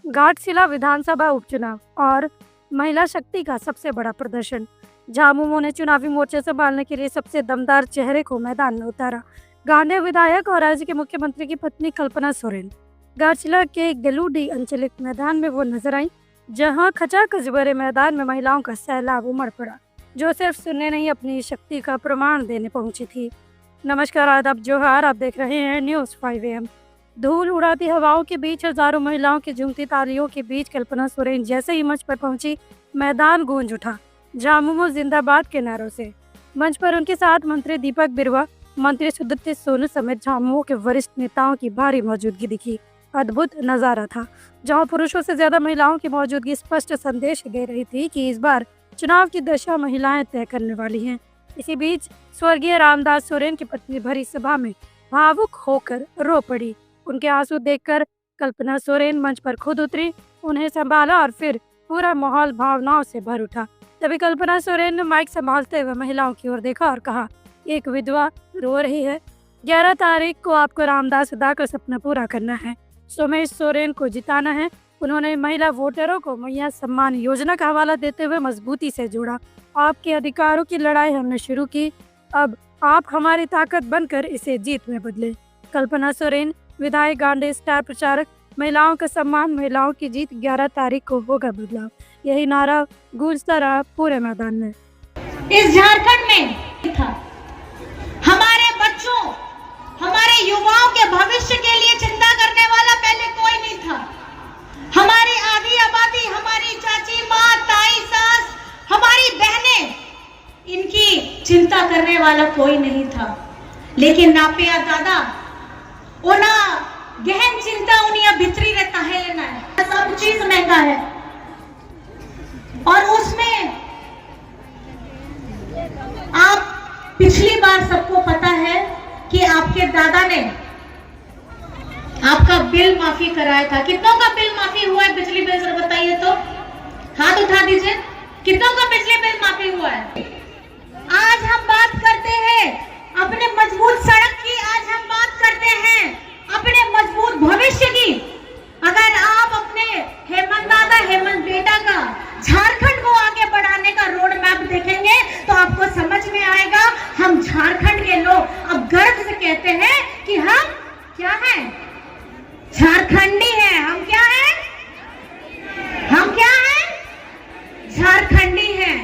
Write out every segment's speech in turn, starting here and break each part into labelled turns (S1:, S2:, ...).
S1: घाटशिला विधानसभा उपचुनाव और महिला शक्ति का सबसे बड़ा प्रदर्शन। झामुमो ने चुनावी मोर्चे संभालने के लिए सबसे दमदार चेहरे को मैदान में उतारा। गांधी विधायक और राज्य के मुख्यमंत्री की पत्नी कल्पना सोरेन घाटशिला के गेलूडी अंचलिक मैदान में वो नजर आई, जहां खचाखच भरे मैदान में महिलाओं का सैलाब उमड़ पड़ा, जो सिर्फ सुनने नहीं अपनी शक्ति का प्रमाण देने पहुंची थी। नमस्कार, आदाब, जोहार। आप देख रहे हैं न्यूज़ 5 AM। धूल उड़ाती हवाओं के बीच हजारों महिलाओं की झूमती तालियों के बीच कल्पना सोरेन जैसे ही मंच पर पहुंची, मैदान गूंज उठा झामुमो जिंदाबाद के नारों से। मंच पर उनके साथ मंत्री दीपक बिरुवा, मंत्री सुदत्ति सोनू समेत झामुमो के वरिष्ठ नेताओं की भारी मौजूदगी दिखी। अद्भुत नजारा था, जहां पुरुषों से ज्यादा महिलाओं की मौजूदगी स्पष्ट संदेश दे रही थी कि इस बार चुनाव की दशा महिलाएं तय करने वाली हैं। इसी बीच स्वर्गीय रामदास सोरेन की पत्नी भरी सभा में भावुक होकर रो पड़ी। उनके आंसू देखकर कल्पना सोरेन मंच पर खुद उतरी, उन्हें संभाला और फिर पूरा माहौल भावनाओं से भर उठा। तभी कल्पना सोरेन ने माइक संभालते हुए महिलाओं की ओर देखा और कहा, एक विधवा रो रही है। 11 तारीख को आपको रामदास दा का सपना पूरा करना है, सोमेश सोरेन को जिताना है। उन्होंने महिला वोटरों को मैया सम्मान योजना का हवाला देते हुए मजबूती से जोड़ा। आपके अधिकारों की लड़ाई हमने शुरू की, अब आप हमारी ताकत बनकर इसे जीत में बदले। कल्पना सोरेन, विधायक गांधी स्टार प्रचारक, महिलाओं का सम्मान, महिलाओं की जीत, 11 तारीख को होगा बदलाव। यही नारा गूंजता रहा पूरे मैदान में।
S2: इस झारखंड में था हमारे बच्चों, हमारे युवाओं के भविष्य के लिए चिंता करने वाला पहले कोई नहीं था। हमारी आधी आबादी, हमारी चाची, माँ, ताई, सास, हमारी बहनें, इनकी चिंता करने वाला कोई नहीं था। लेकिन नापिया दादा ओना गहन चिंता उनिया भितरी रहता है, लेना है, सब चीज महंगा है। और उसमें आप पिछली बार सबको पता है कि आपके दादा ने आपका बिल माफी कराया था। कितनों का बिल माफी हुआ है बिजली बिल, जरा बताइए तो, हाथ उठा दीजिए। कितनों का बिजली बिल माफी हुआ है? आज हम बात करते हैं अपने मजबूत सड़क की, आज हम बात करते हैं अपने मजबूत भविष्य की। अगर आप अपने हेमंत दादा, हेमंत बेटा का झारखंड को आगे बढ़ाने का रोड मैप देखेंगे तो आपको समझ में आएगा। हम झारखंड के लोग अब गर्व से कहते हैं कि हम क्या हैं? झारखंडी हैं। हम क्या हैं? हम क्या हैं? झारखंडी हैं।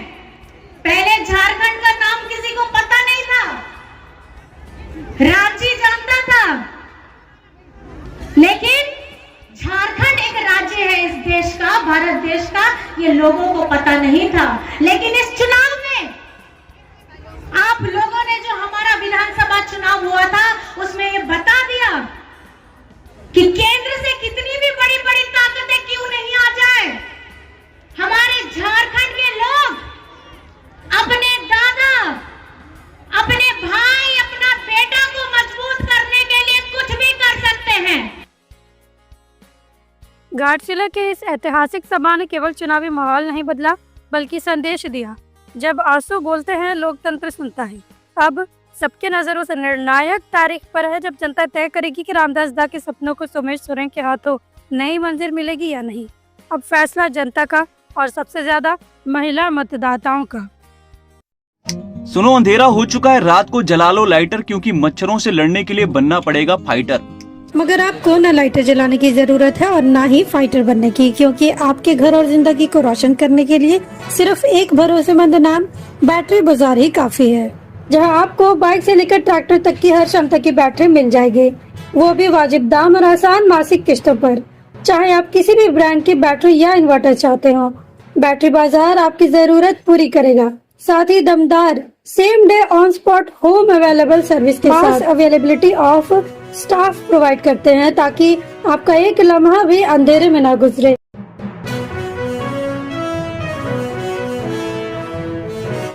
S2: पहले झारखंड का नाम किसी को पता नहीं था, राज्य जानता था, लेकिन झारखंड एक राज्य है इस देश का, भारत देश का, ये लोगों को पता नहीं था। लेकिन इस चुनाव में आप लोगों ने, जो हमारा विधानसभा चुनाव हुआ था, उसमें ये बता दिया कि केंद्र से कितनी भी बड़ी बड़ी ताकतें क्यों नहीं आ जाए, हमारे झारखंड के लोग अपने दादा, अपने भाई, अपना बेटा को मजबूत करने के लिए कुछ भी कर सकते हैं।
S1: घाटशिला के इस ऐतिहासिक सभा ने केवल चुनावी माहौल नहीं बदला, बल्कि संदेश दिया, जब आंसू बोलते हैं लोकतंत्र सुनता है। अब सबके नजरों से निर्णायक तारीख पर है, जब जनता तय करेगी कि रामदास दा के सपनों को सोमेश सोरेन के हाथों नई मंजिल मिलेगी या नहीं। अब फैसला जनता का, और सबसे ज्यादा महिला मतदाताओं का।
S3: सुनो, अंधेरा हो चुका है, रात को जला लो लाइटर, क्योंकि मच्छरों से लड़ने के लिए बनना पड़ेगा फाइटर।
S1: मगर आपको न लाइटर जलाने की जरूरत है और न ही फाइटर बनने की, क्योंकि आपके घर और जिंदगी को रोशन करने के लिए सिर्फ एक भरोसेमंद नाम बैटरी बाजार ही काफी है, जहां आपको बाइक से लेकर ट्रैक्टर तक की हर क्षमता की बैटरी मिल जाएगी, वो भी वाजिब दाम और आसान मासिक किस्तों पर। चाहे आप किसी भी ब्रांड की बैटरी या इन्वर्टर चाहते हो, बैटरी बाजार आपकी जरूरत पूरी करेगा। साथ ही दमदार same day on spot home available service के साथ अवेलेबिलिटी ऑफ स्टाफ प्रोवाइड करते हैं, ताकि आपका एक लम्हा भी अंधेरे में ना गुजरे।